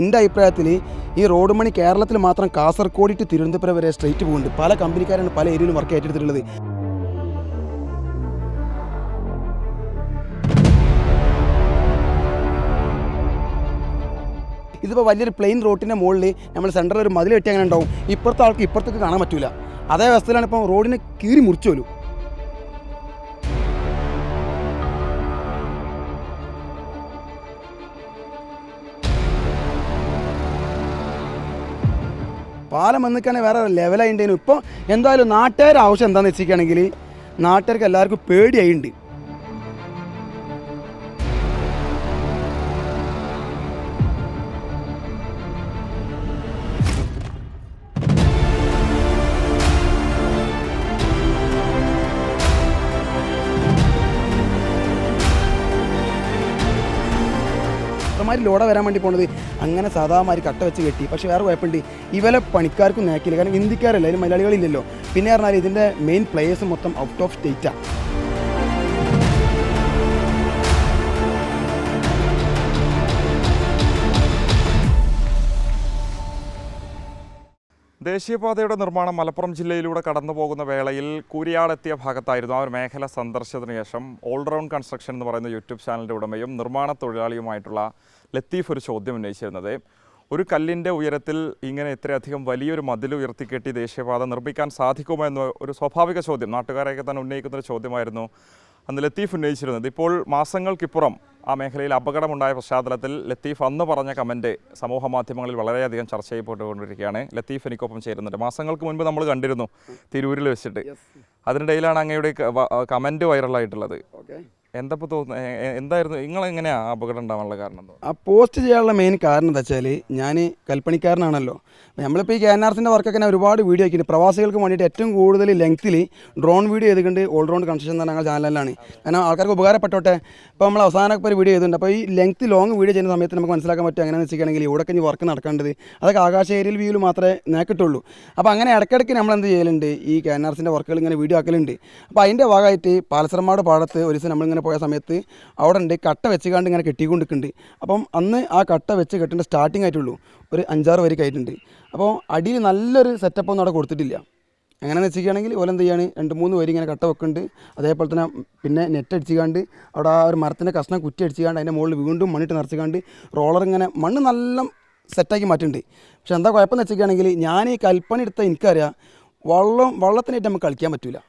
എൻ്റെ അഭിപ്രായത്തിൽ ഈ റോഡ് പണി കേരളത്തിൽ മാത്രം കാസർഗോഡ് ടു തിരുവനന്തപുരം വരെ സ്ട്രെയിറ്റ് പോകുന്നുണ്ട്. പല കമ്പനിക്കാരാണ് പല ഏരിയയിലും വർക്ക് ഏറ്റെടുത്തിട്ടുള്ളത്. ഇതിപ്പോൾ വലിയൊരു പ്ലെയിൻ റോഡിൻ്റെ മുകളിൽ നമ്മൾ സെൻറ്ററിൽ ഒരു മതിൽ കെട്ടി അങ്ങനെ ഉണ്ടാവും. ഇപ്പുറത്തെ ആൾക്ക് ഇപ്പുറത്തേക്ക് കാണാൻ പറ്റില്ല. അതേ അവസ്ഥയിലാണ് ഇപ്പം റോഡിനെ കീറി മുറിച്ചു പോലും. പാലം വന്നിക്കാണെങ്കിൽ വേറെ ലെവലായിട്ടുണ്ടേനു. ഇപ്പോൾ എന്തായാലും നാട്ടുകാരുടെ ആവശ്യം എന്താണെന്ന് വെച്ചിരിക്കുകയാണെങ്കിൽ നാട്ടുകാർക്ക് എല്ലാവർക്കും പേടിയായിട്ടുണ്ട്. ലോഡ വരാൻ വേണ്ടി പോണത് അങ്ങനെ സാധാമാതിരി കട്ട വെച്ച് കെട്ടി. പക്ഷേ വേറെ കുഴപ്പമുണ്ട്, ഇവരെ പണിക്കാർക്കും നേക്കില്ല. കാരണം ഹിന്ദിക്കാരല്ല, അതിൽ മലയാളികളില്ലല്ലോ. പിന്നെ പറഞ്ഞാൽ ഇതിൻ്റെ മെയിൻ പ്ലേയേഴ്സ് മൊത്തം ഔട്ട് ഓഫ് സ്റ്റേറ്റാണ്. ദേശീയപാതയുടെ നിർമ്മാണം മലപ്പുറം ജില്ലയിലൂടെ കടന്നു പോകുന്ന വേളയിൽ കൂരിയാടെത്തിയ ഭാഗത്തായിരുന്നു ആ ഒരു മേഖല സന്ദർശനത്തിന് ശേഷം ഓൾറൗണ്ട് കൺസ്ട്രക്ഷൻ എന്ന് പറയുന്ന യൂട്യൂബ് ചാനലിൻ്റെ ഉടമയും നിർമ്മാണ തൊഴിലാളിയുമായിട്ടുള്ള ലത്തീഫ് ഒരു ചോദ്യം ഉന്നയിച്ചിരുന്നത്. ഒരു കല്ലിൻ്റെ ഉയരത്തിൽ ഇങ്ങനെ ഇത്രയധികം വലിയൊരു മതിൽ ഉയർത്തിക്കെട്ടി ദേശീയപാത നിർമ്മിക്കാൻ സാധിക്കുമോ എന്ന ഒരു സ്വാഭാവിക ചോദ്യം നാട്ടുകാരെയൊക്കെ തന്നെ ഉന്നയിക്കുന്നൊരു ചോദ്യമായിരുന്നു അന്ന് ലത്തീഫ് ഉന്നയിച്ചിരുന്നത്. ഇപ്പോൾ മാസങ്ങൾക്കിപ്പുറം ആ മേഖലയിൽ അപകടമുണ്ടായ പശ്ചാത്തലത്തിൽ ലത്തീഫ് അന്ന് പറഞ്ഞ കമൻറ്റ് സമൂഹ മാധ്യമങ്ങളിൽ വളരെയധികം ചർച്ച ചെയ്യപ്പെട്ടുകൊണ്ടിരിക്കുകയാണ്. ലത്തീഫ് എനിക്കൊപ്പം ചേരുന്നുണ്ട്. മാസങ്ങൾക്ക് മുൻപ് നമ്മൾ കണ്ടിരുന്നു തിരൂരിൽ വെച്ചിട്ട്. അതിനിടയിലാണ് അങ്ങയുടെ കമൻറ്റ് വൈറലായിട്ടുള്ളത്. എന്തപ്പോൾ തോന്നുന്നു, എന്തായിരുന്നു നിങ്ങളെങ്ങനെയാണ് അപകടം ഉണ്ടാവാനുള്ള കാരണം? ആ പോസ്റ്റ് ചെയ്യാനുള്ള മെയിൻ കാരണം എന്താ വെച്ചാൽ ഞാൻ കൽപ്പണിക്കാരനാണല്ലോ. നമ്മളിപ്പോൾ ഈ KNRസിൻ്റെ വർക്കൊക്കെ ഞാൻ ഒരുപാട് വീഡിയോ ആക്കിയിട്ട് പ്രവാസികൾക്ക് വേണ്ടിയിട്ട് ഏറ്റവും കൂടുതൽ ലെങ്ത്തിൽ ഡ്രോൺ വീഡിയോ ചെയ്തുകൊണ്ട് ഓൾറൗണ്ട് കൺസ്ട്രക്ഷൻ എന്ന് പറഞ്ഞ ചാനലിലാണ്. കാരണം ആൾക്കാർക്ക് ഉപകാരപ്പെട്ടോട്ടെ. ഇപ്പോൾ നമ്മൾ അവസാനമൊക്കെ ഒരു വീഡിയോ ചെയ്തിട്ടുണ്ട്. അപ്പോൾ ഈ ലെങ്ത്ത് ലോങ് വീഡിയോ ചെയ്യുന്ന സമയത്ത് നമുക്ക് മനസ്സിലാക്കാൻ പറ്റും എങ്ങനെയാണെന്ന് വെച്ചിട്ടുണ്ടെങ്കിൽ ഇവിടെ കഴിഞ്ഞ് വർക്ക് നടക്കേണ്ടത് അതൊക്കെ ആകാശ ഏരിയൽ വ്യൂവിൽ മാത്രമേ നേക്കിട്ടുള്ളൂ. അപ്പോൾ അങ്ങനെ ഇടയ്ക്കിടയ്ക്ക് നമ്മൾ എന്ത് ചെയ്യലുണ്ട്, ഈ KNRസിൻ്റെ വർക്കുകൾ ഇങ്ങനെ വീഡിയോ ആക്കലുണ്ട്. അപ്പോൾ അതിൻ്റെ ഭാഗമായിട്ട് പാലസരമാട് പാടത്ത് ഒരു ദിവസം നമ്മളിങ്ങനെ പോയ സമയത്ത് അവിടെ ഉണ്ട് കട്ട വെച്ചുകൊണ്ട് ഇങ്ങനെ കെട്ടിക്കൊണ്ടിരിക്കുന്നുണ്ട്. അപ്പം അന്ന് ആ കട്ട വെച്ച് കെട്ടേണ്ട സ്റ്റാർട്ടിങ് ആയിട്ടുള്ളൂ, ഒരു 5-6 വരി ആയിട്ടുണ്ട്. അപ്പോൾ അടിയിൽ നല്ലൊരു സെറ്റപ്പ് ഒന്നും അവിടെ കൊടുത്തിട്ടില്ല. എങ്ങനെയാണെന്ന് വെച്ചിരിക്കുകയാണെങ്കിൽ ഓല എന്ത് ചെയ്യാണ്, 2-3 വരി ഇങ്ങനെ കട്ട വെക്കുന്നുണ്ട്. അതേപോലെ തന്നെ പിന്നെ നെറ്റ് അടിച്ചുകൊണ്ട് അവിടെ ആ ഒരു മരത്തിൻ്റെ കഷ്ണം കുറ്റി അടിച്ചുകൊണ്ട് അതിൻ്റെ മുകളിൽ വീണ്ടും മണ്ണിട്ട് നിറച്ചുകൊണ്ട് റോളർ ഇങ്ങനെ മണ്ണ് നല്ല സെറ്റാക്കി മാറ്റുന്നുണ്ട്. പക്ഷെ എന്താ കുഴപ്പമെന്ന് വെച്ചിരിക്കുകയാണെങ്കിൽ ഞാൻ ഈ കൽപ്പണി എടുത്ത എനിക്കറിയാം വള്ളത്തിനായിട്ട് നമുക്ക് കളിക്കാൻ പറ്റില്ല.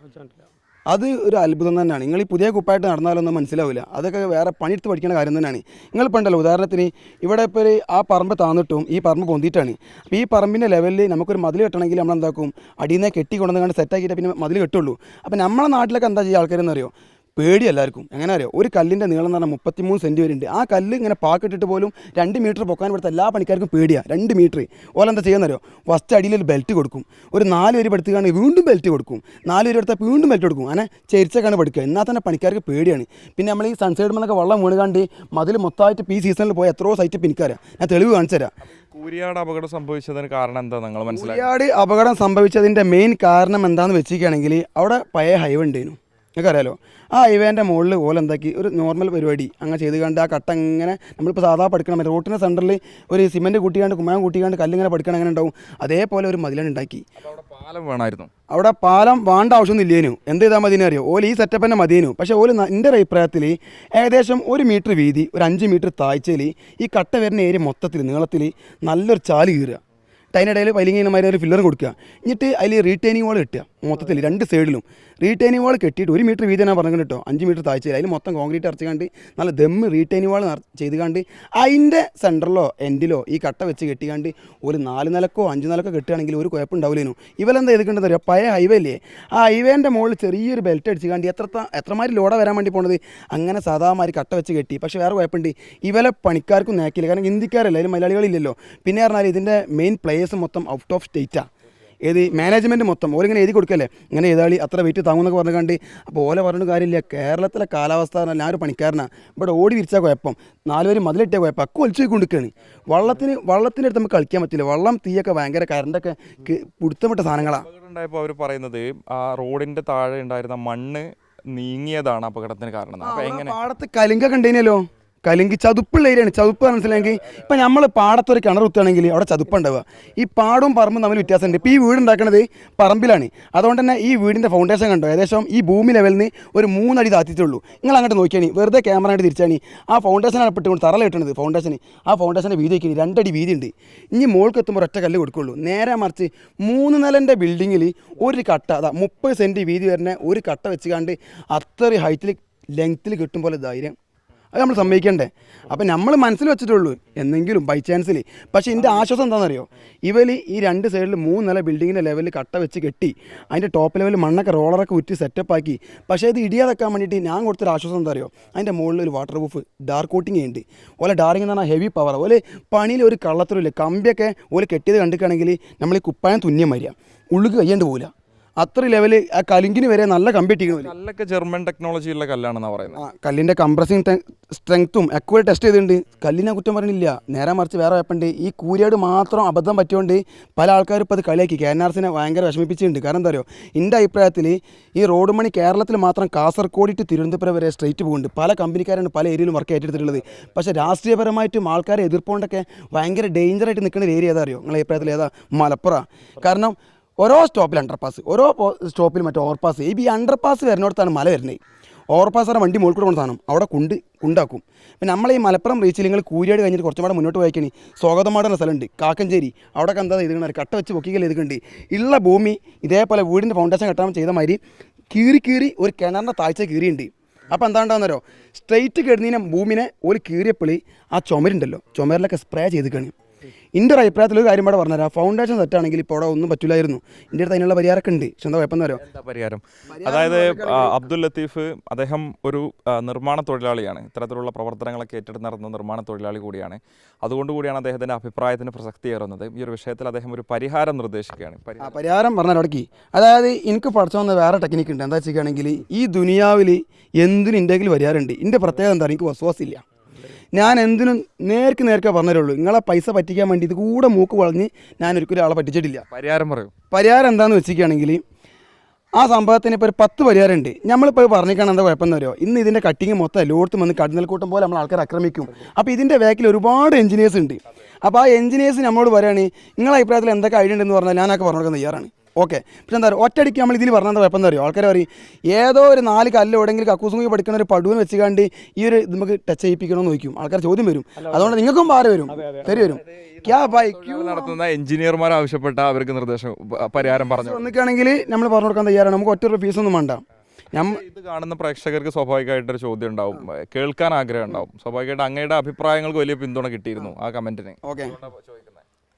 അത് ഒരു അത്ഭുതം തന്നെയാണ്. നിങ്ങൾ ഈ പുതിയ കുപ്പായിട്ട് നടന്നാലൊന്നും മനസ്സിലാവില്ല. അതൊക്കെ വേറെ പണിയെടുത്ത് പഠിക്കേണ്ട കാര്യം തന്നെയാണ്. നിങ്ങളിപ്പോൾ ഉണ്ടല്ലോ, ഉദാഹരണത്തിന് ഇവിടെ ഇപ്പോൾ ആ പറമ്പ് താന്നിട്ടും ഈ പറമ്പ് പൊന്തിയിട്ടാണ്. അപ്പോൾ ഈ പറമ്പിൻ്റെ ലെവലിൽ നമുക്കൊരു മതിൽ കെട്ടണമെങ്കിൽ നമ്മൾ എന്താക്കും, അടിയിൽ നിന്ന് കെട്ടി കൊണ്ടുവന്ന് സെറ്റാക്കിയിട്ട് പിന്നെ മതിൽ കെട്ടുള്ളൂ. അപ്പോൾ നമ്മളെ നാട്ടിലൊക്കെ എന്താ ചെയ്യുക ആൾക്കാരെന്ന് അറിയോ, പേടി എല്ലാവർക്കും. എങ്ങനെ അറിയോ, ഒരു കല്ലിൻ്റെ നീളം എന്ന് പറഞ്ഞാൽ 33 സെൻറ്റ് വരെ ഉണ്ട്. ആ കല്ല് ഇങ്ങനെ പാക്കിട്ടിട്ട് പോലും 2 മീറ്റർ പൊക്കാൻ ഇവിടുത്തെ എല്ലാ പണിക്കാർക്കും പേടിയാണ്. 2 മീറ്റർ ഓല എന്താ ചെയ്യുന്നറിയോ, ഫസ്റ്റ് അടിയിൽ ഒരു ബെൽറ്റ് കൊടുക്കും, ഒരു 4 വരി പഠിത്തുകയാണെങ്കിൽ വീണ്ടും ബെൽറ്റ് കൊടുക്കും, 4 വരി എടുത്താൽ വീണ്ടും ബെൽറ്റ് കൊടുക്കും. അങ്ങനെ ചേരിച്ചൊക്കെയാണ് പഠിക്കുക. എന്നാൽ തന്നെ പണിക്കാർക്ക് പേടിയാണ്. പിന്നെ നമ്മൾ ഈ സൺസൈഡ് എന്നൊക്കെ വെള്ളം വീണുകാണ്ട് മതിൽ മൊത്തമായിട്ട് ഈ സീസണിൽ പോയ എത്രയോ സൈറ്റ് പിനിക്കാരാ. ഞാൻ തെളിവ് കാണിച്ചു തരാം. കൂരിയാട് അപകടം സംഭവിച്ചതിന് കാരണം എന്താ നിങ്ങൾ മനസ്സിലാക്കി? കൂരിയാട് അപകടം സംഭവിച്ചതിൻ്റെ മെയിൻ കാരണം എന്താണെന്ന് വെച്ചിരിക്കുകയാണെങ്കിൽ അവിടെ പഴയ ഹൈവേ ഉണ്ടായിരുന്നു, നിങ്ങൾക്ക് അറിയാലോ. ആ ഹൈവേൻ്റെ മുകളിൽ ഓല എന്താക്കി ഒരു നോർമൽ പരിപാടി അങ്ങനെ ചെയ്ത് കണ്ട് ആ കട്ട ഇങ്ങനെ നമ്മളിപ്പോൾ സാധാ പഠിക്കണം, റോട്ടിൻ്റെ സെൻറ്ററിൽ ഒരു സിമെൻറ്റ് കൂട്ടിക്കാണ്ട് കുമ്മായം കൂട്ടിക്കാണ്ട് കല്ലിങ്ങനെ പഠിക്കണം അങ്ങനെ ഉണ്ടാവും. അതേപോലെ ഒരു മതിലാണ് ഉണ്ടാക്കി. പാലം വേണമായിരുന്നു. അവിടെ പാലം വേണ്ട ആവശ്യമൊന്നും ഇല്ലേനു. എന്ത് ചെയ്താൽ മതിയെന്ന് അറിയോ, ഓല് ഈ സെറ്റപ്പ് തന്നെ മതിയേനു. പക്ഷേ ഓല് എൻ്റെ ഒരു അഭിപ്രായത്തിൽ ഏകദേശം 1 മീറ്റർ വീതി, ഒരു 5 മീറ്റർ താഴ്ചയിൽ ഈ കട്ട വരുന്ന ഏരിയ മൊത്തത്തിൽ നീളത്തിൽ നല്ലൊരു ചാല് കീറുക, അതിനിടയിൽ പൈലിങ്ങിനമാതിരി ഒരു ഫില്ലർ കൊടുക്കുക, എന്നിട്ട് അതിൽ റീറ്റെയിനിങ് വാൾ കെട്ടുക. മൊത്തത്തിൽ 2 സൈഡിലും റീറ്റെയിനിങ് വാൾ കെട്ടിയിട്ട് 1 മീറ്റർ വീതി ഞാൻ പറഞ്ഞു കേട്ടോ, 5 മീറ്റർ താഴ്ചയിൽ അതിൽ മൊത്തം കോൺക്രീറ്റ് അടച്ചുകൊണ്ട് നല്ല ദമ്മ് റീറ്റെയിനിങ് വാൾ ചെയ്ത് കണ്ട് അതിൻ്റെ സെൻറ്ററിലോ എൻഡിലോ ഈ കട്ട വെച്ച് കെട്ടിക്കാണ്ട് ഒരു 4 നിലക്കോ 5 നിലക്കോ കെട്ടുകയാണെങ്കിൽ ഒരു കുഴപ്പമുണ്ടാവില്ലേനു. ഇവരെന്താ ചെയ്തിട്ടുണ്ടെന്ന് അറിയാം, പഴയ ഹൈവേ അല്ലേ, ആ ഹൈവേൻ്റെ മുകളിൽ ചെറിയൊരു ബെൽറ്റ് അടിച്ചുകൊണ്ട് എത്രമാതിരി ലോഡ വരാൻ വേണ്ടി പോണത് അങ്ങനെ സാധാമാതിരി കട്ട വെച്ച് കെട്ടി. പക്ഷേ വേറെ കുഴപ്പമുണ്ട്, ഇവരെ പണിക്കാർക്കും നേക്കില്ല. കാരണം ഹിന്ദിക്കാരല്ല, അതിൽ മലയാളികളില്ലല്ലോ. പിന്നെ പറഞ്ഞാൽ ഇതിൻ്റെ മെയിൻ പ്ലേയേഴ്സ് മൊത്തം ഔട്ട് ഓഫ് സ്റ്റേറ്റാണ്. ഏത് മാനേജ്മെൻറ്റ് മൊത്തം ഓലിങ്ങനെ എഴുതി കൊടുക്കല്ലേ, ഇങ്ങനെ എഴുതാളി അത്ര വെയിറ്റ് താങ്ങുന്നൊക്കെ പറഞ്ഞു കണ്ട്. അപ്പോൾ ഓല പറഞ്ഞ കാര്യമില്ല, കേരളത്തിലെ കാലാവസ്ഥ പറഞ്ഞാൽ ഞാൻ ഒരു പണിക്കാരനാണ്. ഇവിടെ ഓടി വിരിച്ചാൽ കുഴപ്പം, 4 വരി മതിലിട്ടാൽ കുഴപ്പം, ഒക്കെ ഒലിച്ചു കൊണ്ടിരിക്കുകയാണ്. വള്ളത്തിൻ്റെ അടുത്ത് നമുക്ക് കളിക്കാൻ പറ്റില്ല. വെള്ളം തീയൊക്കെ ഭയങ്കര കറണ്ടൊക്കെ പിടുത്തമിട്ട സാധനങ്ങളാണ്. ഉണ്ടായപ്പോൾ അവർ പറയുന്നത് ആ റോഡിൻ്റെ താഴെ ഉണ്ടായിരുന്ന മണ്ണ് നീങ്ങിയതാണ് അപകടത്തിന് കാരണം. അപ്പോൾ എങ്ങനെ പാടത്ത് കലിങ്കൊക്കെ ഉണ്ടേനല്ലോ, കലിങ്ക് ചതുപ്പുള്ള ഏരിയയാണ്. ചതുപ്പ് മനസ്സിലായെങ്കിൽ ഇപ്പം നമ്മൾ പാടത്തൊരു കിണർ കുത്തുകയാണെങ്കിൽ അവിടെ ചതുപ്പുണ്ടാവുക. ഈ പാടവും പറമ്പും തമ്മിൽ വ്യത്യാസമുണ്ട്. ഇപ്പോൾ ഈ വീട് ഉണ്ടാക്കുന്നത് പറമ്പിലാണ്. അതുകൊണ്ട് തന്നെ ഈ വീടിൻ്റെ ഫൗണ്ടേഷൻ കണ്ടോ ഏകദേശം ഈ ഭൂമി ലെവലിൽ നിന്ന് ഒരു 3 അടി താത്തിട്ടുള്ളൂ. നിങ്ങൾ അങ്ങോട്ട് നോക്കിയാണ് വെറുതെ ക്യാമറ ആയിട്ട് തിരിച്ചാണ് ആ ഫൗണ്ടേഷനാണ് ഇട്ടുകൊണ്ട് തറല കിട്ടുന്നത്. ആ ഫൗണ്ടേഷൻ്റെ വീതി വയ്ക്കുന്നത് 2 അടി വീതി ഉണ്ട്. ഇനി മുകൾക്ക് എത്തുമ്പോൾ ഒറ്റ കല്ല് കൊടുക്കുള്ളൂ. നേരെ മറിച്ച് 3 നിലൻ്റെ ബിൽഡിങ്ങിൽ ഒരു കട്ട 30 സെൻറ്റ് വീതി വരുന്ന ഒരു കട്ട വെച്ച് കണ്ട് അത്രയും ഹൈറ്റിൽ ലെങ്ത്തിൽ കിട്ടും പോലെ ധൈര്യം അത് നമ്മൾ സമ്മതിക്കണ്ടേ? അപ്പം നമ്മൾ മനസ്സിൽ വെച്ചിട്ടുള്ളൂ എന്തെങ്കിലും ബൈ ചാൻസിൽ. പക്ഷേ എൻ്റെ ആശ്വാസം എന്താണെന്നറിയോ, ഇവർ ഈ 2 സൈഡിൽ 3 നില ബിൽഡിങ്ങിൻ്റെ ലെവലിൽ കട്ട വെച്ച് കെട്ടി അതിൻ്റെ ടോപ്പ് ലെവലിൽ മണ്ണൊക്കെ റോളറൊക്കെ ഉറ്റി സെറ്റപ്പാക്കി. പക്ഷേ ഇത് ഇടിയാതെക്കാൻ വേണ്ടിയിട്ട് ഞാൻ കൊടുത്തൊരു ആശ്വാസം എന്താ അറിയോ, അതിൻ്റെ മുകളിൽ ഒരു വാട്ടർ പ്രൂഫ് ഡാർക്ക് കോട്ടിങ് ഉണ്ട്. ഓലെ ഡാറിങ് എന്ന് പറഞ്ഞാൽ ഹെവി പവർ. ഓലെ പണിയിൽ ഒരു കള്ളത്തരമില്ല. കമ്പിയൊക്കെ ഓലെ കെട്ടിയത് കണ്ടിക്കുകയാണെങ്കിൽ നമ്മൾ ഈ കുപ്പായം തുന്നിയം വരിക ഉള്ളിൽ കയ്യാണ്ട് പോകില്ല. അത്ര ലെവൽ ആ കലിങ്കിന് വരെ നല്ല കമ്പി ഇട്ടിരിക്കുന്നു. കല്ലൊക്കെ ജർമ്മൻ ടെക്നോളജി ഉള്ള കല്ലാണെന്നാണ് പറയുന്നത്. കല്ലിൻ്റെ കംപ്രസിങ് സ്ട്രെങ്ത്തും ഒക്കെ ടെസ്റ്റ് ചെയ്തിട്ടുണ്ട്. കല്ലിനെ കുറ്റം പറയണില്ല, നേരെ മറിച്ച് വേറെ വെപ്പുണ്ട്. ഈ കൂരിയാട് മാത്രം അബദ്ധം പറ്റിയോണ്ട് പല ആൾക്കാരും ഇപ്പോൾ അത് കളിയാക്കി KNRസിനെ ഭയങ്കര വിഷമിപ്പിച്ചിട്ടുണ്ട്. കാരണം എന്താ പറയുക, എൻ്റെ അഭിപ്രായത്തിൽ ഈ റോഡ് മണി കേരളത്തിൽ മാത്രം കാസർഗോഡ് ടു തിരുവനന്തപുരം വരെ സ്ട്രൈറ്റ് പോകുന്നുണ്ട്. പല കമ്പനിക്കാരാണ് പല ഏരിയയിലും വർക്ക് ഏറ്റെടുത്തിട്ടുള്ളത്. പക്ഷേ രാഷ്ട്രീയപരമായിട്ടും ആൾക്കാരെ എതിർപ്പോണ്ടൊക്കെ ഭയങ്കര ഡേഞ്ചറായിട്ട് നിൽക്കുന്ന ഒരു ഏരിയ ഏതാ അറിയോ നിങ്ങളുടെ അഭിപ്രായത്തിൽ? ഏതാ? മലപ്പുറം. കാരണം ഓരോ സ്റ്റോപ്പിൽ അണ്ടർപാസ്, ഓരോ സ്റ്റോപ്പിൽ മറ്റേ ഓവർപാസ്. ഈ അണ്ടർപാസ് വരുന്നിടത്താണ് മല വരുന്നത്. ഓവർപാസ് വണ്ടി മുകളിൽ കൂടെ കൊണ്ട് സാധനം അവിടെ കുണ്ടാക്കും. പിന്നെ നമ്മൾ ഈ മലപ്പുറം റീച്ചിൽ നിങ്ങൾ കൂരിയാട് കഴിഞ്ഞിട്ട് കുറച്ചും കൂടെ മുന്നോട്ട് പോയിക്കണി സ്വാഗതമാടുന്ന സ്ഥലമുണ്ട് കാക്കഞ്ചേരി. അവിടെ എന്താ ഇത് കട്ട വെച്ച് പൊക്കിക്കൽ ഇതുണ്ട്. ഉള്ള ഭൂമി ഇതേപോലെ വീടിൻ്റെ ഫൗണ്ടേഷൻ കെട്ടാൻ ചെയ്ത മാതിരി കീറി ഒരു കിണറിൻ്റെ താഴ്ച കീറിയുണ്ട്. അപ്പോൾ എന്താണ്ടാവുന്നല്ലോ, സ്ട്രെയിറ്റ് കിടന്നതിനെ ഭൂമിനെ ഒരു കീറിയപ്പളി ആ ചുമരുണ്ടല്ലോ, ചുമരിലൊക്കെ സ്പ്രേ ചെയ്തിക്കാണ്. എൻ്റെ ഒരു അഭിപ്രായത്തിൽ ഒരു കാര്യം കൂടെ പറഞ്ഞുതരാം. ഫൗണ്ടേഷൻ സെറ്റാണെങ്കിൽ ഇപ്പോൾ അവിടെ ഒന്നും പറ്റില്ലായിരുന്നു. എൻ്റെ അടുത്ത് അതിനുള്ള പരിഹാരമൊക്കെ ഉണ്ട്. പക്ഷെ എന്താ കുഴപ്പം എന്നറിയോ? എന്താ പരിഹാരം? അതായത് അബ്ദുൽ ലത്തീഫ് അദ്ദേഹം ഒരു നിർമ്മാണ തൊഴിലാളിയാണ്. ഇത്തരത്തിലുള്ള പ്രവർത്തനങ്ങളൊക്കെ ഏറ്റെടുത്ത് നടത്തുന്ന നിർമ്മാണ തൊഴിലാളി കൂടിയാണ്. അതുകൊണ്ടുകൂടിയാണ് അദ്ദേഹത്തിൻ്റെ അഭിപ്രായത്തിന് പ്രസക്തിയേറുന്നത്. ഈ ഒരു വിഷയത്തിൽ അദ്ദേഹം ഒരു പരിഹാരം നിർദ്ദേശിക്കുകയാണ്. പരിഹാരം പറഞ്ഞാൽ അവിടേക്ക്, അതായത് എനിക്ക് പഠിച്ചു വന്ന വേറെ ടെക്നിക്ക് ഉണ്ട്. എന്താ വെച്ചിട്ടാണെങ്കിൽ ഈ ദുനിയാവിൽ എന്തിനും ഇന്ത്യയിൽ പരിഹാരമുണ്ട്. എൻ്റെ പ്രത്യേകത എന്താ, എനിക്ക് വിശ്വാസമില്ല. ഞാൻ എന്തിനും നേർക്ക് പറഞ്ഞുള്ളൂ. നിങ്ങളെ പൈസ പറ്റിക്കാൻ വേണ്ടി ഇത് കൂടെ മൂക്ക് വളഞ്ഞ് ഞാൻ ഒരിക്കലും ആളെ പറ്റിച്ചിട്ടില്ല. പരിഹാരം പറയൂ. പരിഹാരം എന്താണെന്ന് വെച്ചിരിക്കുകയാണെങ്കിൽ ആ സംഭവത്തിന് ഇപ്പോൾ ഒരു 10 പരിഹാരം ഉണ്ട്. നമ്മളിപ്പോൾ പറഞ്ഞിരിക്കണം എന്താ കുഴപ്പമെന്ന് പറയുമോ, ഇന്ന് ഇതിൻ്റെ കട്ടിങ് മൊത്തം എല്ലായിടത്തും വന്ന് കടന്നൽക്കൂട്ടം പോലെ നമ്മൾ ആൾക്കാർ ആക്രമിക്കും. അപ്പോൾ ഇതിൻ്റെ ബാക്കിൽ ഒരുപാട് എഞ്ചിനീയേഴ്സ് ഉണ്ട്. അപ്പോൾ ആ എഞ്ചിനീയേഴ്സ് നമ്മളോട് പറയുകയാണ് നിങ്ങളെ അഭിപ്രായത്തിൽ എന്തൊക്കെ ഐഡിയ ഉണ്ടെന്ന് പറഞ്ഞാൽ ഞാനൊക്കെ പറഞ്ഞു കൊടുക്കാൻ തയ്യാറാണ്. ഓക്കെ. പക്ഷെ എന്താ പറയുക, ഒറ്റയടിക്ക് നമ്മൾ ഇതിൽ പറഞ്ഞാൽ എന്താ കുഴപ്പമെന്ന് അറിയോ, ആൾക്കാർ പറയും ഏതോ ഒരു 4 കല്ല് എവിടെയെങ്കിലും കക്കൂസും പഠിക്കുന്ന ഒരു പടുവിന് വെച്ചുകൊണ്ട് ഈ ഒരു നമുക്ക് ടച്ച് ചെയ്യിപ്പിക്കണമെന്ന് ചോദിക്കും. ആൾക്കാർ ചോദ്യം വരും. അതുകൊണ്ട് നിങ്ങൾക്കും ഭാരം വരും, വരും. നടത്തുന്ന എഞ്ചിനീയർമാർ ആവശ്യപ്പെട്ട അവർക്ക് നിർദ്ദേശം പരിഹാരം പറഞ്ഞു വന്നിക്കുകയാണെങ്കിൽ നമ്മൾ പറഞ്ഞു കൊടുക്കാൻ തയ്യാറാണ്. നമുക്ക് ഒറ്റ ഫീസൊന്നും വേണ്ട. ഇത് കാണുന്ന പ്രേക്ഷകർക്ക് സ്വാഭാവികമായിട്ടൊരു ചോദ്യം ഉണ്ടാവും, കേൾക്കാൻ ആഗ്രഹം ഉണ്ടാവും. സ്വാഭാവികമായിട്ട് അങ്ങയുടെ അഭിപ്രായങ്ങൾക്ക് വലിയ പിന്തുണ കിട്ടിയിരുന്നു ആ കമന്റിന്. ഓക്കെ,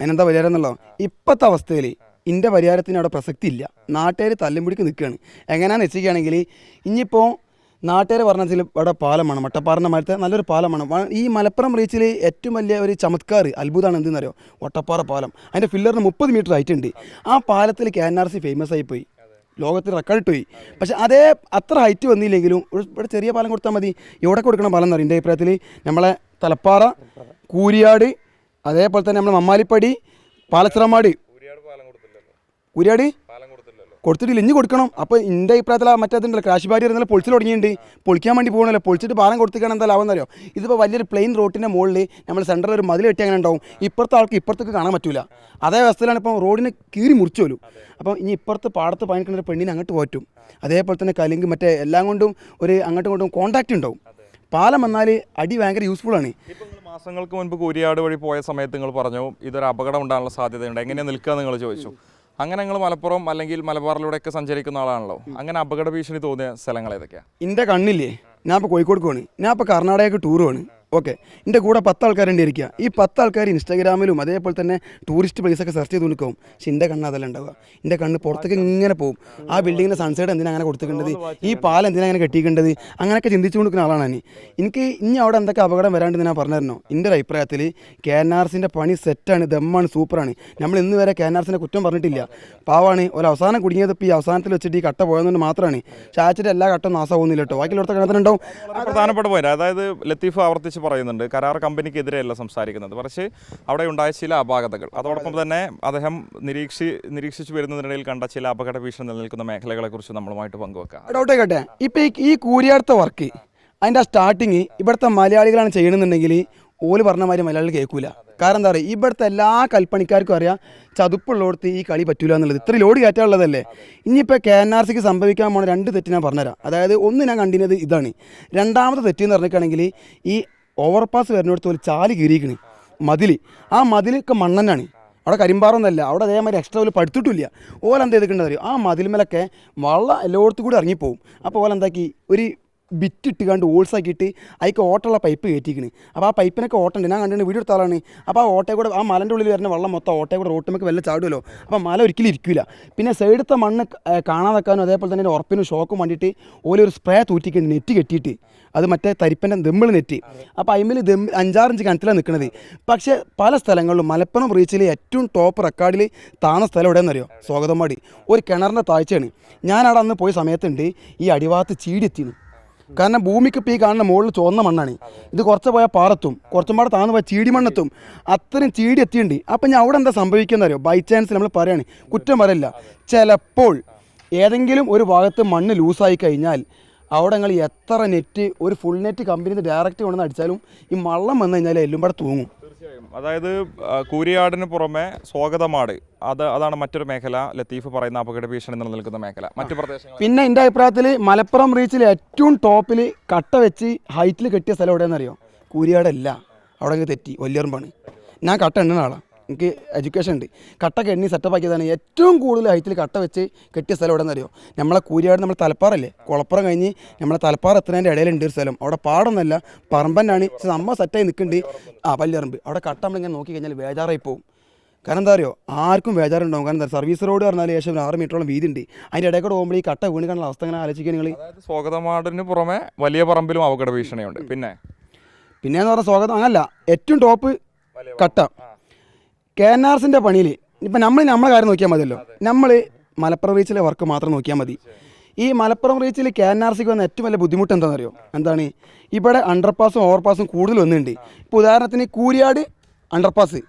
അതിനെന്താ പരിഹാരം എന്നുള്ളോ? ഇപ്പോഴത്തെ അവസ്ഥയിൽ ഇതിൻ്റെ പരിഹാരത്തിന് അവിടെ പ്രസക്തി ഇല്ല. നാട്ടുകാർ തല്ലുംപിടിക്ക് നിൽക്കുകയാണ്. എങ്ങനെയാണെന്ന് വെച്ചിരിക്കുകയാണെങ്കിൽ ഇനിയിപ്പോൾ നാട്ടുകാർ പറഞ്ഞാൽ ഇവിടെ പാലം വേണം, വട്ടപ്പാറിൻ്റെ മരത്തെ നല്ലൊരു പാലം വേണം. ഈ മലപ്പുറം റീച്ചിൽ ഏറ്റവും വലിയ ഒരു ചമത്കാർ അത്ഭുതമാണ് എന്തെന്നറിയോ, വട്ടപ്പാറ പാലം. അതിൻ്റെ ഫില്ലറിന് 30 മീറ്റർ ഹൈറ്റ് ഉണ്ട്. ആ പാലത്തിൽ KNRC ഫേമസ് ആയിപ്പോയി, ലോകത്തിൽ റെക്കോർഡിട്ട് പോയി. പക്ഷേ അത്ര ഹൈറ്റ് വന്നില്ലെങ്കിലും ഇവിടെ ചെറിയ പാലം കൊടുത്താൽ മതി. എവിടെ കൊടുക്കണം പാലം എന്നറിയും എൻ്റെ അഭിപ്രായത്തിൽ? നമ്മളെ തലപ്പാറ, കൂരിയാട്, അതേപോലെ തന്നെ നമ്മളെ മമ്മാലിപ്പടി, പാലച്ചിറമാട്. കൂരിയാട് കൊടുത്തിട്ടില്ല, ഇനി കൊടുക്കണം. അപ്പോൾ എൻ്റെ അഭിപ്രായത്തിൽ മറ്റേതുണ്ടല്ലോ ക്രാഷ് ബാരിയർ ഇന്നലെ പൊളിച്ചിൽ തുടങ്ങിയിട്ടുണ്ട്. പൊളിക്കാൻ വേണ്ടി പോകണമല്ലോ, പൊളിച്ചിട്ട് പാലം കൊടുത്തിട്ടാണ് എന്താ ലാഭം എന്നറിയോ? ഇതിപ്പോൾ വലിയൊരു പ്ലെയിൻ റോഡിൻ്റെ മുകളിൽ നമ്മൾ സെൻറ്ററിൽ ഒരു മതിൽ കെട്ടി അങ്ങനെ ഉണ്ടാവും. ഇപ്പുറത്തെ ആൾക്ക് ഇപ്പുറത്തേക്ക് കാണാൻ പറ്റില്ല. അതേ അവസ്ഥയിലാണ് ഇപ്പോൾ റോഡിനെ കീറി മുറിച്ചു പോലും. അപ്പോൾ ഇനി ഇപ്പുറത്ത് പാടത്ത് പണിക്കുന്ന ഒരു പെണ്ണിനെ അങ്ങോട്ട് പോറ്റും. അതേപോലെ തന്നെ കലിങ്ക് മറ്റേ എല്ലാം കൊണ്ടും ഒരു അങ്ങോട്ടും ഇങ്ങോട്ടും കോൺടാക്റ്റ് ഉണ്ടാവും. പാലം വന്നാൽ അടി ഭയങ്കര യൂസ്ഫുള്ളാണ്. മാസങ്ങൾക്ക് മുൻപ് കൂരിയാട് വഴി പോയ സമയത്ത് നിങ്ങൾ പറഞ്ഞു ഇതൊരു അപകടം ഉണ്ടാകാനുള്ള സാധ്യതയുണ്ട്, എങ്ങനെയാണ് നിൽക്കുക നിങ്ങൾ ചോദിച്ചു. അങ്ങനെ നിങ്ങൾ മലപ്പുറം അല്ലെങ്കിൽ മലബാറിലൂടെയൊക്കെ സഞ്ചരിക്കുന്ന ആളാണല്ലോ, അങ്ങനെ അപകട ഭീഷണി തോന്നിയ സ്ഥലങ്ങൾ ഏതൊക്കെയാണ്? എൻ്റെ കണ്ണില്ലേ, ഞാൻ ഇപ്പോൾ കോഴിക്കോട് പോവാണ്, ഞാൻ ഇപ്പോൾ കർണാടകയ്ക്ക് ടൂർ പോവാണ്. ഓക്കെ, എൻ്റെ കൂടെ 10 ആൾക്കാരുണ്ട് ഇരിക്കുക. ഈ 10 ആൾക്കാർ ഇൻസ്റ്റാഗ്രാമിലും അതേപോലെ തന്നെ ടൂറിസ്റ്റ് പ്ലേസൊക്കെ സെർച്ച് ചെയ്ത് നിൽക്കും. പക്ഷെ എൻ്റെ കണ്ണ് അതല്ല ഉണ്ടാവുക. എൻ്റെ കണ്ണ് പുറത്തേക്ക് ഇങ്ങനെ പോകും. ആ ബിൽഡിങ്ങിൻ്റെ സൺസൈഡ് എന്തിനാണ് അങ്ങനെ കൊടുത്തിട്ടുണ്ടത്, ഈ പാലം എന്തിനാണ് അങ്ങനെ കെട്ടിക്കേണ്ടത്, അങ്ങനെയൊക്കെ ചിന്തിച്ചു കൊടുക്കുന്ന ആളാണ് ഞാൻ. എനിക്ക് ഇനി അവിടെ എന്തൊക്കെ അപകടം വരാണ്ടെന്ന് ഞാൻ പറഞ്ഞിരുന്നോ? എൻ്റെ ഒരു അഭിപ്രായത്തിൽ KNRCൻ്റെ പണി സെറ്റാണ്, ദമ്മാണ്, സൂപ്പറാണ്. നമ്മൾ ഇന്ന് വരെ KNRCനെ കുറ്റം പറഞ്ഞിട്ടില്ല. പാവാണ്, ഒരു അവസാനം കുടുങ്ങിയത് ഇപ്പോൾ ഈ അവസാനത്തിൽ വെച്ചിട്ട് ഈ കട്ട പോയതുകൊണ്ട് മാത്രമാണ്. ചാച്ചിട്ട് എല്ലാ കട്ടയും നാശം പോകുന്നില്ല കേട്ടോ, ബാക്കിയുള്ളവർക്ക് കണത്തിനുണ്ടാവും. പ്രധാനപ്പെട്ട പോയിന്റ്, അതായത് ലത്തീഫ് ആവർത്തിച്ച് പറയുന്നുണ്ട് കരാർ കമ്പനിക്കെതിരെയല്ല സംസാരിക്കുന്നത്, പക്ഷേ അവിടെ ഉണ്ടായ ചില അപാകതകൾ, അതോടൊപ്പം തന്നെ അദ്ദേഹം നിരീക്ഷിച്ചു വരുന്നതിനിടയിൽ കണ്ട ചില അപകട ഭീഷണി നിലനിൽക്കുന്ന മേഖലകളെ കുറിച്ച് നമ്മളുമായിട്ട് പങ്കുവെക്കാം. ഡൗട്ടേക്കട്ടെ, ഇപ്പം ഈ കൂരിയാടുത്ത വർക്ക് അതിൻ്റെ ആ സ്റ്റാർട്ടിങ് ഇവിടുത്തെ മലയാളികളാണ് ചെയ്യണമെന്നുണ്ടെങ്കിൽ ഓല് പറഞ്ഞ മാതിരി മലയാളികൾ കേൾക്കൂല. കാരണം എന്താ പറയുക, ഇവിടുത്തെ എല്ലാ കൽപ്പണിക്കാർക്കും അറിയാം ചതുപ്പുള്ളോടത്ത് ഈ കളി പറ്റൂല എന്നുള്ളത്. ഇത്ര ലോഡ് കയറ്റാനുള്ളതല്ലേ. ഇനിയിപ്പോൾ KNRCക്ക് സംഭവിക്കാൻ പോണ 2 തെറ്റ് ഞാൻ പറഞ്ഞുതരാം. അതായത് ഒന്ന് ഞാൻ കണ്ടിരുന്നത് ഇതാണ്. രണ്ടാമത്തെ തെറ്റ് എന്ന് പറഞ്ഞിട്ടാണെങ്കിൽ ഈ ഓവർപാസ് വരുന്നിടത്ത് ഒരു ചാല് കീറിയിക്കണ് മതിൽ. ആ മതിലൊക്കെ മണ്ണെന്നാണ്, അവിടെ കരിമ്പാറൊന്നുമല്ല. അവിടെ അതേമാതിരി എക്സ്ട്രാ ഓല് പഠിത്തിട്ടില്ല. ഓല എന്ത് ചെയ്തിട്ടുണ്ടെന്ന് അറിയും, ആ മതിൽമേലൊക്കെ വെള്ളം എല്ലായിടത്തും കൂടി ഇറങ്ങിപ്പോവും. അപ്പോൾ ഓല എന്താക്കി ഒരു ബിറ്റ് ഇട്ടുകൊണ്ട് ഓൾസാക്കിയിട്ട് അതിക്ക് ഓട്ടമുള്ള പൈപ്പ് കയറ്റിക്കണ്. അപ്പോൾ ആ പൈപ്പിനൊക്കെ ഓട്ടുണ്ട്, ഞാൻ കണ്ടിട്ട് വീഡിയോ എടുത്താളാണ്. അപ്പോൾ ആ ഓട്ടയെ കൂടെ, ആ മലൻ്റെ ഉള്ളിൽ വരുന്ന വെള്ളം മൊത്തം ഓട്ടയെ കൂടെ റോട്ടുമൊക്കെ വെള്ളം ചാടുമല്ലോ. അപ്പോൾ മല ഒരിക്കലും ഇരിക്കില്ല. പിന്നെ സൈഡത്തെ മണ്ണ് കാണാതെക്കാനും അതേപോലെ തന്നെ ഉറപ്പിനും ഷോക്കും വേണ്ടിയിട്ട് ഓലൊരു സ്പ്രേ തൂറ്റിക്കൊണ്ട് നെറ്റ് കെട്ടിയിട്ട്, അത് മറ്റേ തരിപ്പൻ്റെ ദമ്മിൾ നെറ്റ്. അപ്പോൾ അതിൽ 5-6 ഇഞ്ച് കനത്തിലാണ് നിൽക്കുന്നത്. പക്ഷേ പല സ്ഥലങ്ങളിലും മലപ്പുറം റീച്ചിൽ ഏറ്റവും ടോപ്പ് റെക്കോർഡിൽ താന്ന സ്ഥലം എവിടെയെന്നറിയോ? സ്വാഗതമാടി. ഒരു കിണറിൻ്റെ താഴ്ചയാണ്. ഞാനവിടെ അന്ന് പോയ സമയത്തുണ്ട് ഈ അടിഭാഗത്ത് ചീടി എത്തിയിരുന്നു. കാരണം ഭൂമിക്ക് ഇപ്പോൾ ഈ കാണുന്ന മുകളിൽ ചുവന്ന മണ്ണാണ്. ഇത് കുറച്ച് പോയാൽ പാറത്തും കുറച്ചും പാടെ താന്ന് പോയാൽ ചീടി മണ്ണെത്തും. അത്രയും ചീടി എത്തിയിട്ടുണ്ട്. അപ്പം ഞാൻ അവിടെ എന്താ സംഭവിക്കുന്നറിയോ? ബൈ ചാൻസ് നമ്മൾ പറയുകയാണ്, കുറ്റം പറയില്ല, ചിലപ്പോൾ ഏതെങ്കിലും ഒരു ഭാഗത്ത് മണ്ണ് ലൂസായി കഴിഞ്ഞാൽ അവിടെ നിങ്ങൾ എത്ര നെറ്റ്, ഒരു ഫുൾ നെറ്റ് കമ്പനിയിൽ ഡയറക്റ്റ് കൊണ്ടുവന്ന് അടിച്ചാലും ഈ വള്ളം വന്നു കഴിഞ്ഞാൽ എല്ലാം കൂടെ തൂങ്ങും. തീർച്ചയായും. അതായത് കൂരിയാടിന് പുറമെ സ്വാഗതമാട്, അതാണ് മറ്റൊരു മേഖല ലത്തീഫ് പറയുന്ന അപകട ഭീഷണി നിലനിൽക്കുന്ന മേഖല. മറ്റു പ്രദേശങ്ങൾ പിന്നെ എൻ്റെ അഭിപ്രായത്തിൽ മലപ്പുറം റീച്ചിൽ ഏറ്റവും ടോപ്പിൽ കട്ട വെച്ച് ഹൈറ്റിൽ കെട്ടിയ സ്ഥലം എവിടെയെന്നറിയോ? കൂരിയാടല്ല, അവിടെ തെറ്റി, വലിയറമ്പാണ്. ഞാൻ കട്ട എണ്ണുന്ന ആളാണ്, എനിക്ക് എഡ്യൂക്കേഷൻ ഉണ്ട്. കട്ടൊക്കെ എണ്ണി സെറ്റപ്പ് ആക്കിയതാണ്. ഏറ്റവും കൂടുതൽ ഹൈറ്റിൽ കട്ട വെച്ച് കെട്ടിയ സ്ഥലം എവിടെ നിന്നറിയോ? നമ്മളെ കൂരിയാട്, നമ്മൾ തലപ്പാറല്ലേ, കുളപ്പുറം കഴിഞ്ഞ് നമ്മളെ തലപ്പാറ എത്തുന്നതിൻ്റെ ഇടയിലുണ്ട് ഒരു സ്ഥലം. അവിടെ പാടൊന്നുമല്ല, പറമ്പന്നാണ്. പക്ഷെ നമ്മൾ സെറ്റായി നിൽക്കുന്നുണ്ട്. പല്ലിറമ്പ്. അവിടെ കട്ട നമ്മളിങ്ങനെ നോക്കി കഴിഞ്ഞാൽ ബേജാറായി പോകും. കാരണം എന്താ അറിയോ, ആർക്കും ബേജാറുണ്ടാവും. കാരണം എന്താ, സർവീസ് റോഡ് പറഞ്ഞാൽ ഏകദേശം 6 മീറ്ററോളം വീതി ഉണ്ട്. അതിൻ്റെ ഇടയിൽ കൂടെ പോകുമ്പോൾ ഈ കട്ട വീണ് കാണുന്ന അവസ്ഥ അങ്ങനെ ആലോചിക്കുക നിങ്ങൾ. അതായത് സ്വാഗതമാടിന് പുറമെ വലിയ പറമ്പിലും അപകട ഭീഷണിയുണ്ട്. പിന്നെന്ന് പറഞ്ഞാൽ സ്വാഗതം അങ്ങനല്ല, ഏറ്റവും ടോപ്പ് കട്ട KNRCൻ്റെ പണിയിൽ. ഇപ്പം നമ്മളെ കാര്യം നോക്കിയാൽ മതിയല്ലോ. നമ്മൾ മലപ്പുറം റീച്ചിലെ വർക്ക് മാത്രം നോക്കിയാൽ മതി. ഈ മലപ്പുറം റീച്ചിൽ KNRCക്ക് വന്ന ഏറ്റവും വലിയ ബുദ്ധിമുട്ട് എന്താണെന്നറിയോ? എന്താണ്, ഇവിടെ അണ്ടർപാസും ഓവർപാസും കൂടുതൽ വന്നിട്ടുണ്ട്. ഇപ്പോൾ ഉദാഹരണത്തിന് കൂരിയാട് അണ്ടർപാസ്,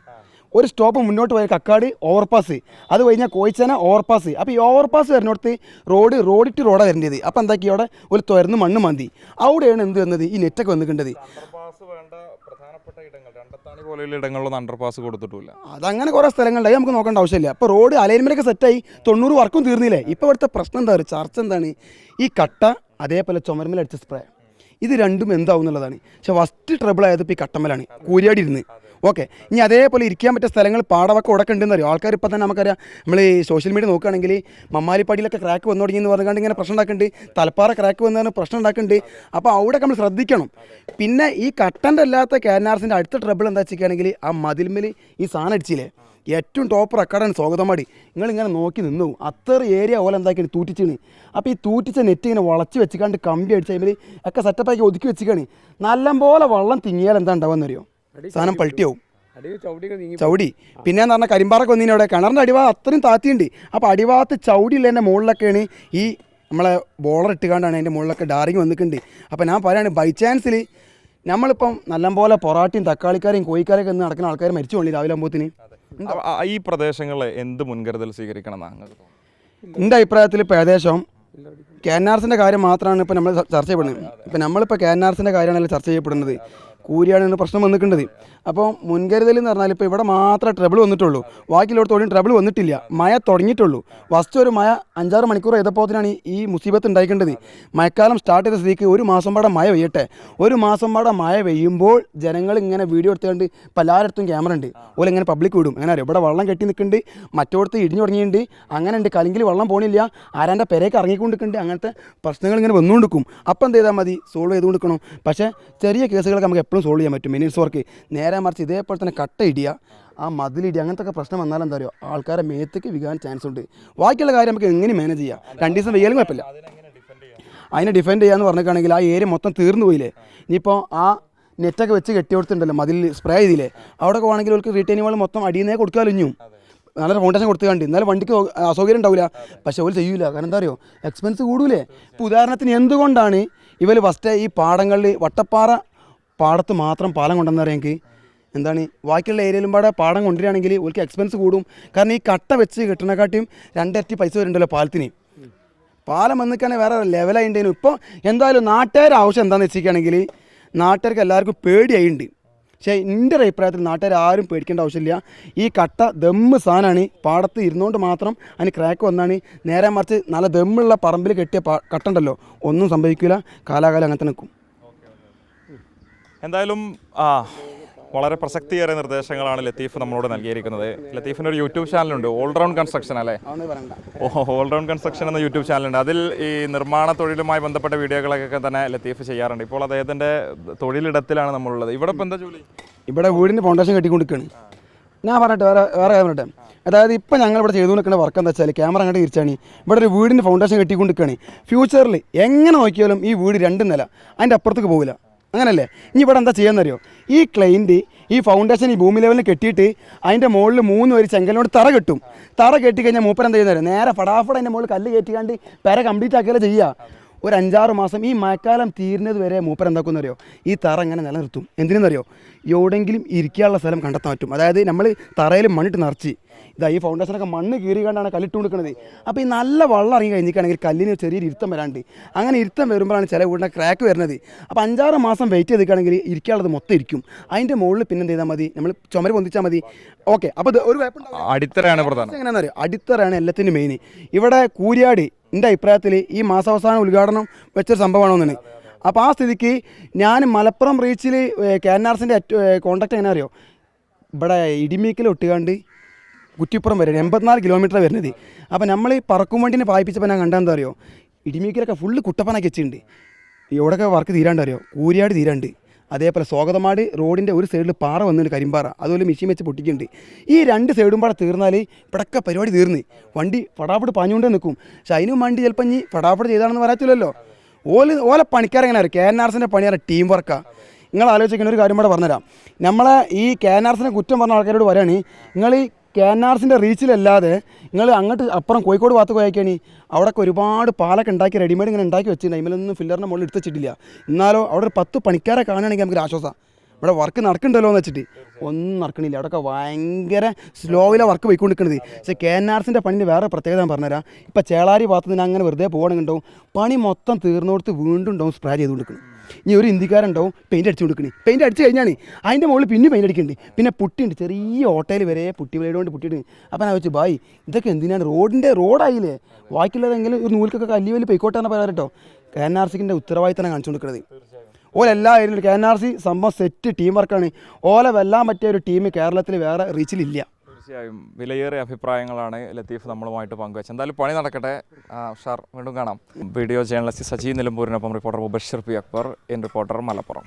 ഒരു സ്റ്റോപ്പ് മുന്നോട്ട് പോയ കക്കാട് ഓവർപാസ്, അത് കഴിഞ്ഞാൽ കോയിച്ചന ഓവർപാസ്. അപ്പോൾ ഈ ഓവർപാസ് വരുന്നിടത്ത് റോഡിട്ട് റോഡാണ് വരേണ്ടത്. അപ്പോൾ എന്താക്കി അവിടെ ഒരു തുറന്ന് മണ്ണ് മന്തി. അവിടെയാണ് എന്ത് വന്നത്, ഈ നെറ്റൊക്കെ വന്നിട്ടുണ്ടത്. ഇടങ്ങളിലൊന്നും അണ്ടർപാസ് കൊടുത്തിട്ടില്ല. അതങ്ങനെ കുറേ സ്ഥലങ്ങളുണ്ടായി, നമുക്ക് നോക്കേണ്ട ആവശ്യമില്ല. അപ്പോൾ റോഡ് അലൈൻമെൻറ്റൊക്കെ സെറ്റായി, 90 വർക്കും തീർന്നില്ലേ. ഇപ്പോൾ ഇവിടുത്തെ പ്രശ്നം എന്താ പറയുക, ചർച്ച എന്താണ്, ഈ കട്ട അതേപോലെ ചുമരുമേലടിച്ച സ്പ്രേ, ഇത് രണ്ടും എന്താവും എന്നുള്ളതാണ്. പക്ഷെ ഫസ്റ്റ് ട്രബിൾ ആയത് ഇപ്പോൾ ഈ കട്ടമ്മലാണ്, കൂരിയാടി ഇരുന്ന്. ഓക്കെ, ഇനി അതേപോലെ ഇരിക്കാൻ പറ്റിയ സ്ഥലങ്ങൾ പാടവൊക്കെ ഉടക്കം ഉണ്ടെന്ന് അറിയോ? ആൾക്കാർ ഇപ്പം തന്നെ നമുക്കറിയാം, നമ്മൾ ഈ സോഷ്യൽ മീഡിയ നോക്കുകയാണെങ്കിൽ മമ്മാലിപ്പടിയിലൊക്കെ ക്രാക്ക് വന്നു തുടങ്ങിയെന്ന് പറഞ്ഞുകൊണ്ട് ഇങ്ങനെ പ്രശ്നം ഉണ്ടാക്കുന്നുണ്ട്. തലപ്പാറ ക്രാക്ക് വന്നതിന് പ്രശ്നം ഉണ്ടാക്കുന്നുണ്ട്. അപ്പോൾ അവിടെയൊക്കെ നമ്മൾ ശ്രദ്ധിക്കണം. പിന്നെ ഈ കട്ടൻ്റെ അല്ലാത്ത KNRCൻ്റെ അടുത്ത ട്രബിൾ എന്താ വെച്ചിരിക്കുകയാണെങ്കിൽ, ആ മതിൽമേൽ ഈ സാധനം അടിച്ചില്ലേ, ഏറ്റവും ടോപ്പ് റെക്കോർഡാണ് സ്വാഗതമാടി. നിങ്ങളിങ്ങനെ നോക്കി നിന്നു, അത്ര ഏരിയ ഓല എന്താക്കിയാണ് തൂറ്റിച്ചാണ്. അപ്പോൾ ഈ തൂറ്റിച്ച നെറ്റ് ഇങ്ങനെ വളച്ച് വെച്ചിക്കാണ്ട് കമ്പി അടിച്ച് കഴിയുമ്പോൾ ഒക്കെ സെറ്റപ്പാക്കി ഒതുക്കി വെച്ചിക്കാണ്. നല്ലപോലെ വെള്ളം തിങ്ങിയാൽ എന്താ ഉണ്ടാവുമെന്നറിയോ? സാധനം പൾട്ടിയാവും, ചവിടി. പിന്നെയെന്ന് പറഞ്ഞാൽ കരിമ്പാറൊക്കെ വന്നതിന് അവിടെ കിണറിൻ്റെ അടിഭാഗം അത്രയും താത്തിയുണ്ട്. അപ്പോൾ അടിഭാഗത്ത് ചവിടിയില്ല, മുകളിലൊക്കെയാണ് ഈ നമ്മളെ ബോളർ ഇട്ടുകൊണ്ടാണ് അതിൻ്റെ മുകളിലൊക്കെ ഡാറിങ് വന്നിട്ടുണ്ട്. അപ്പോൾ ഞാൻ പറയുകയാണ്, ബൈ ചാൻസിൽ നമ്മളിപ്പം നല്ലപോലെ പൊറാട്ടയും തക്കാളിക്കാരെയും കോഴിക്കാരെയൊക്കെ ഒന്ന് നടക്കുന്ന ആൾക്കാർ മരിച്ചു പോകണി രാവിലെ ആകുമ്പോഴത്തേന്. ഈ പ്രദേശങ്ങളിൽ എന്ത് മുൻകരുതൽ സ്വീകരിക്കണം എന്നാണ് എൻ്റെ അഭിപ്രായത്തിൽ? ഇപ്പോൾ ഏകദേശം KNRCൻ്റെ കാര്യം മാത്രമാണ് ഇപ്പോൾ നമ്മൾ ചർച്ച ചെയ്യപ്പെടുന്നത്. ഇപ്പം നമ്മളിപ്പോൾ KNRCൻ്റെ കാര്യമാണല്ലോ ചർച്ച ചെയ്യപ്പെടുന്നത്. കൂരിയാണ് പ്രശ്നം വന്നിട്ടുള്ളത്. അപ്പോൾ മുൻകരുതൽ എന്ന് പറഞ്ഞാൽ ഇപ്പോൾ ഇവിടെ മാത്രമേ ട്രബിൾ വന്നിട്ടുള്ളൂ, ബാക്കിയുള്ളടത്തോടെയും ട്രബിൾ വന്നിട്ടില്ല. മഴ തുടങ്ങിയിട്ടുള്ളൂ. ഫസ്റ്റ് ഒരു മഴ 5-6 മണിക്കൂർ ചെയ്തപ്പോഴത്തിനാണ് ഈ മുസീബത്ത് ഉണ്ടായിക്കേണ്ടത്. മഴക്കാലം സ്റ്റാർട്ട് ചെയ്ത സ്ഥിതിക്ക് ഒരു മാസം പാടെ മഴ പെയ്യട്ടെ. ഒരു മാസം പാടെ മഴ പെയ്യുമ്പോൾ ജനങ്ങൾ ഇങ്ങനെ വീഡിയോ എടുത്തുകൊണ്ട് ഇപ്പോൾ എല്ലായിടത്തും ക്യാമറ ഉണ്ട്, ഓല ഇങ്ങനെ പബ്ലിക് വിടും. അങ്ങനെ അറിയാം, ഇവിടെ വെള്ളം കെട്ടി നിൽക്കുന്നുണ്ട്, മറ്റോടത്ത് ഇടിഞ്ഞു തുടങ്ങിയിട്ടുണ്ട്, അങ്ങനെ ഉണ്ട്, കലിങ്കിൽ വെള്ളം പോണില്ല, ആരാൻ്റെ പെരേക്ക് ഇറങ്ങിക്കൊണ്ടിരിക്കുന്നുണ്ട്. അങ്ങനത്തെ പ്രശ്നങ്ങൾ ഇങ്ങനെ വന്നുകൊണ്ടിരിക്കും. അപ്പം എന്ത് ചെയ്താൽ മതി, സോൾവ് ചെയ്തുകൊണ്ടിരിക്കണം. പക്ഷേ ചെറിയ കേസുകളൊക്കെ നമുക്ക് എപ്പോഴും സോൾവ് ചെയ്യാൻ പറ്റും, മിനിറ്റ്സ് വർക്ക്. നേരെ മറിച്ച് ഇതേപോലെ തന്നെ കട്ട ഇടിയ, ആ മതിലിടിയ, അങ്ങനത്തെ പ്രശ്നം വന്നാൽ എന്താ പറയുക, ആൾക്കാരെ മേത്തേക്ക് വികാൻ ചാൻസ് ഉണ്ട്. ബാക്കിയുള്ള കാര്യം നമുക്ക് എങ്ങനെ മാനേജ് ചെയ്യാം? 2 ദിവസം വെയ്യാലും കുഴപ്പമില്ല. അതിനെ ഡിഫെൻഡ് ചെയ്യാമെന്ന് പറഞ്ഞിട്ടാണെങ്കിൽ ആ ഏരിയ മൊത്തം തീർന്നു പോയില്ലേ. ഇനിയിപ്പോൾ ആ നെറ്റൊക്കെ വെച്ച് കെട്ടി കൊടുത്തിട്ടുണ്ടല്ലോ, മതിൽ സ്പ്രേ ചെയ്തില്ലേ, അവിടെ വേണമെങ്കിൽ അവർക്ക് റീറ്റെയിനിങ്ങൾ മൊത്തം അടിയുന്നേ കൊടുക്കാലിഞ്ഞും നല്ല ഫൗണ്ടേഷൻ കൊടുത്തുകൊണ്ട്. എന്നാലും വണ്ടിക്ക് അസൗകര്യം ഉണ്ടാവില്ല, പക്ഷേ അവർ ചെയ്യൂല. കാരണം എന്താ അറിയോ, എക്സ്പെൻസ് കൂടൂലേ. ഇപ്പോൾ ഉദാഹരണത്തിന് എന്തുകൊണ്ടാണ് ഇവർ ഫസ്റ്റ് ഈ പാടങ്ങളിൽ വട്ടപ്പാറ പാടത്ത് മാത്രം പാലം കൊണ്ടുവന്നറിയാമെങ്കിൽ എന്താണ്, ബാക്കിയുള്ള ഏരിയയിലും പാടെ പാടം കൊണ്ടുവരികയാണെങ്കിൽ ഓർക്ക് എക്സ്പെൻസ് കൂടും. കാരണം ഈ കട്ട വെച്ച് കെട്ടണക്കാട്ടിയും 2 ഇരട്ടി പൈസ വരുന്നുണ്ടല്ലോ പാലത്തിന്. പാലം വന്നിക്കാണെങ്കിൽ വേറെ ലെവലായിണ്ടേനു. ഇപ്പോൾ എന്തായാലും നാട്ടുകാരുടെ ആവശ്യം എന്താണെന്ന് വെച്ചിരിക്കുകയാണെങ്കിൽ നാട്ടുകാർക്ക് എല്ലാവർക്കും പേടിയായിട്ടുണ്ട്. പക്ഷേ എൻ്റെ ഒരു അഭിപ്രായത്തിൽ നാട്ടുകാർ ആരും പേടിക്കേണ്ട ആവശ്യമില്ല. ഈ കട്ട ദമ്മ് സാധനമാണ്, പാടത്ത് ഇരുന്നുകൊണ്ട് മാത്രം അതിന് ക്രാക്ക് വന്നാണ്. നേരെ മറിച്ച് നല്ല ദമ്മുള്ള പറമ്പിൽ കെട്ടിയ കട്ടുണ്ടല്ലോ, ഒന്നും സംഭവിക്കില്ല, കാലാകാലം അങ്ങനെ തന്നെ നിൽക്കും. എന്തായാലും വളരെ പ്രസക്തിയേറിയ നിർദ്ദേശങ്ങളാണ് ലത്തീഫ് നമ്മളോട് നൽകിയിരിക്കുന്നത്. ലത്തീഫിന് ഒരു യൂട്യൂബ് ചാനലുണ്ട്, ഓൾറൗണ്ട് കൺസ്ട്രക്ഷൻ അല്ലേ? ഓൾറൗണ്ട് കൺസ്ട്രക്ഷൻ എന്ന യൂട്യൂബ് ചാനലുണ്ട്. അതിൽ ഈ നിർമ്മാണ തൊഴിലുമായി ബന്ധപ്പെട്ട വീഡിയോകളൊക്കെ തന്നെ ലത്തീഫ് ചെയ്യാറുണ്ട്. ഇപ്പോൾ അദ്ദേഹത്തിൻ്റെ തൊഴിലിടത്തിലാണ് നമ്മളുള്ളത്. ഇവിടെ ഇപ്പോൾ എന്താ ജോലി? ഇവിടെ വീടിൻ്റെ ഫൗണ്ടേഷൻ കെട്ടിക്കൊണ്ടിരിക്കുകയാണ്. ഞാൻ പറഞ്ഞിട്ട് വേറെ പറഞ്ഞിട്ട്, അതായത് ഇപ്പോൾ ഞങ്ങൾ ഇവിടെ ചെയ്തു നിൽക്കുന്ന വർക്ക് എന്താ വെച്ചാൽ, ക്യാമറ അങ്ങോട്ട് തിരിച്ചാണ്, ഇവിടെ ഒരു വീടിൻ്റെ ഫൗണ്ടേഷൻ കെട്ടിക്കൊണ്ടിരിക്കുകയാണ്. ഫ്യൂച്ചറിൽ എങ്ങനെ നോക്കിയാലും ഈ വീട് 2 നില, അതിൻ്റെ അപ്പുറത്തേക്ക് പോകില്ല, അങ്ങനല്ലേ? ഇനി ഇവിടെ എന്താ ചെയ്യാന്നറിയോ, ഈ ക്ലൈൻറ്റ് ഈ ഫൗണ്ടേഷൻ ഈ ഭൂമി ലെവലിൽ കെട്ടിയിട്ട് അതിൻ്റെ മുകളിൽ 3 വരി ചെങ്കലിനോട് തറ കെട്ടും. തറ കെട്ടി കഴിഞ്ഞാൽ മൂപ്പർ എന്താ ചെയ്യുന്നത്, നേരെ ഫടാഫട അതിൻ്റെ മുകളിൽ കല്ല് കയറ്റിക്കാണ്ട് പെര കംപ്ലീറ്റ് ആക്കിയാലേ ചെയ്യുക. ഒരു 5-6 മാസം ഈ മഴക്കാലം തീരുന്നത് വരെ മൂപ്പർ എന്താക്കുന്നറിയോ, ഈ തറ ഇങ്ങനെ നിലനിർത്തും. എന്തിനെന്നറിയോ, എവിടെയെങ്കിലും ഇരിക്കാനുള്ള സ്ഥലം കണ്ടെത്താൻ പറ്റും. അതായത് നമ്മൾ തറയിൽ മണ്ണിട്ട് നിറച്ച് ഇതാ ഈ ഫൗണ്ടേഷനൊക്കെ മണ്ണ് കീറി കണ്ടാണ് കല്ലിട്ട് കൊടുക്കുന്നത്. അപ്പോൾ ഈ നല്ല വെള്ളം ഇറങ്ങി കഴിഞ്ഞിട്ടാണെങ്കിൽ കല്ലിന് ചെറിയൊരു ഇരുത്തം വരാണ്ട്, അങ്ങനെ ഇരുത്തം വരുമ്പോഴാണ് ചില വീടിൻ്റെ ക്രാക്ക് വരുന്നത്. അപ്പോൾ 5-6 മാസം വെയിറ്റ് ചെയ്തിരിക്കുകയാണെങ്കിൽ ഇരിക്കാനുള്ളത് മൊത്തം ഇരിക്കും. അതിൻ്റെ മുകളിൽ പിന്നെ എന്ത് ചെയ്താൽ മതി, നമ്മൾ ചുമര് പൊന്തിച്ചാൽ മതി. ഓക്കെ, അപ്പോൾ ഒരു അടിത്തറയാണ് പ്രധാനം. എങ്ങനെയാണെന്ന് അറിയോ, അടിത്തറയാണ് എല്ലാത്തിനും മെയിൻ. ഇവിടെ കൂരിയാട് എൻ്റെ അഭിപ്രായത്തിൽ ഈ മാസാവസാനം ഉദ്ഘാടനം വെച്ചൊരു സംഭവമാണെന്നാണ്. അപ്പോൾ ആ സ്ഥിതിക്ക് ഞാൻ മലപ്പുറം റീച്ചിൽ KNRസിൻ്റെ കോൺടാക്ട് എങ്ങനെ അറിയോ, ഇവിടെ ഇടിമീക്കൽ ഒട്ടുകാണ്ട് കുറ്റിപ്പുറം വരെ 84 കിലോമീറ്റർ വരുന്നത്. അപ്പോൾ നമ്മൾ ഈ പറക്കും വണ്ടിനെ പായിപ്പിച്ചപ്പോൾ ഞാൻ കണ്ടെന്താ അറിയോ, ഇടിമീക്കലൊക്കെ ഫുള്ള് കുട്ടപ്പനാക്കി വെച്ചിട്ടുണ്ട്. ഇവിടെയൊക്കെ വർക്ക് തീരാണ്ട് അറിയോ, കൂരിയാട് തീരാണ്ട്. അതേപോലെ സ്വാഗതമാട് റോഡിൻ്റെ ഒരു സൈഡിൽ പാറ വന്നിട്ടുണ്ട്, കരിമ്പാറ, അതുപോലെ മെഷീൻ വെച്ച് പൊട്ടിക്കുന്നുണ്ട്. ഈ 2 സൈഡും പാടെ തീർന്നാൽ ഇവിടെയൊക്കെ പരിപാടി തീർന്ന് വണ്ടി ഫടാഫട് പാഞ്ഞുകൊണ്ടേ നിൽക്കും. പക്ഷെ അതിനും വണ്ടി ചിലപ്പോൾ ഇനി ഫടാഫട് ചെയ്താണെന്ന് പറയത്തില്ലല്ലോ. ഓലെ പണിക്കാരെങ്ങനെ അറിയാം, KNRസിൻ്റെ പണിയാറ് ടീം വർക്കാണ്. നിങ്ങൾ ആലോചിക്കുന്ന ഒരു കാര്യം കൂടെ പറഞ്ഞുതരാം. നമ്മളെ ഈ KNRസിനെ കുറ്റം പറഞ്ഞ ആൾക്കാരോട് പറയുകയാണ്, നിങ്ങൾ ഈ KNRസിൻ്റെ റീച്ചിലല്ലാതെ നിങ്ങൾ അങ്ങോട്ട് അപ്പുറം കോഴിക്കോട് ഭാഗത്ത് പോയേക്കാണ്, അവിടെയൊക്കെ ഒരുപാട് പാലൊക്കെ ഉണ്ടാക്കി റെഡിമെയ്ഡ് ഇങ്ങനെ ഉണ്ടാക്കി വെച്ചിട്ടുണ്ട്. അതിലൊന്നും ഫില്ലറിൻ്റെ മുകളിൽ എടുത്ത് വെച്ചിട്ടില്ല. എന്നാലോ അവിടെ ഒരു 10 പണിക്കാരെ കാണുകയാണെങ്കിൽ നമുക്ക് ആശ്വാസം, ഇവിടെ വർക്ക് നടക്കുന്നുണ്ടല്ലോ എന്ന് വെച്ചിട്ട്. ഒന്നും നടക്കണില്ല, അവിടെയൊക്കെ ഭയങ്കര സ്ലോയിലാണ് വർക്ക് പോയിക്കൊണ്ടിരിക്കുന്നത്. പക്ഷേ KNRസിൻ്റെ പണിൻ്റെ വേറെ പ്രത്യേകത ഞാൻ പറഞ്ഞുതരാം. ഇപ്പോൾ ചേളാരി ഭാഗത്ത് നിന്ന് അങ്ങനെ വെറുതെ പോകണമെന്നുണ്ടാവും, പണി മൊത്തം തീർന്നോടത്ത് വീണ്ടും ഉണ്ടാവും സ്പ്രേ ചെയ്ത് കൊടുക്കണം. ഇനി ഒരു ഇന്ത്യക്കാരുണ്ടാവും പെയിൻറ്റ് അടിച്ച് കൊടുക്കണേ, പെയിൻറ്റ് അടിച്ച് കഴിഞ്ഞാണ് അതിൻ്റെ മുകളിൽ പിന്നെ പെയിൻറ്റ് അടിക്കുന്നുണ്ട്. പിന്നെ പുട്ടിയുണ്ട്, ചെറിയ ഓട്ടയിൽ വരെ പുട്ടി വിലയിടുകൊണ്ട് പുട്ടിയിട്ട്. അപ്പോൾ ഞാൻ വെച്ചു ബായ് ഇതൊക്കെ എന്തിനാണ്, റോഡായില്ലേ, ബാക്കിയുള്ളതെങ്കിലും ഒരു നൂൽക്കൊക്കെ കല്ലി വലിയ പൊയ്ക്കോട്ടെന്ന് പറയാം കേട്ടോ. KNRസിൻ്റെ ഉത്തരവാദിത്തമാണ് കാണിച്ചു കൊടുക്കുന്നത്. ഓലെല്ലാ ഏരിയയിലും KNRC സംഭവം സെറ്റ് ടീം വർക്കാണ്. ഓലെ വെല്ലാൻ പറ്റിയ ഒരു ടീം കേരളത്തിൽ വേറെ റീച്ചിലില്ല. തീർച്ചയായും വിലയേറിയ അഭിപ്രായങ്ങളാണ് ലത്തീഫ് നമ്മളുമായിട്ട് പങ്കുവച്ചത്. എന്തായാലും പണി നടക്കട്ടെ. ഷാർ, വീണ്ടും കാണാം. വീഡിയോ ജേർണലിസ്റ്റ് സജി നിലമ്പൂരിനൊപ്പം reporter Mubashir P Akbar, reporter Malappuram.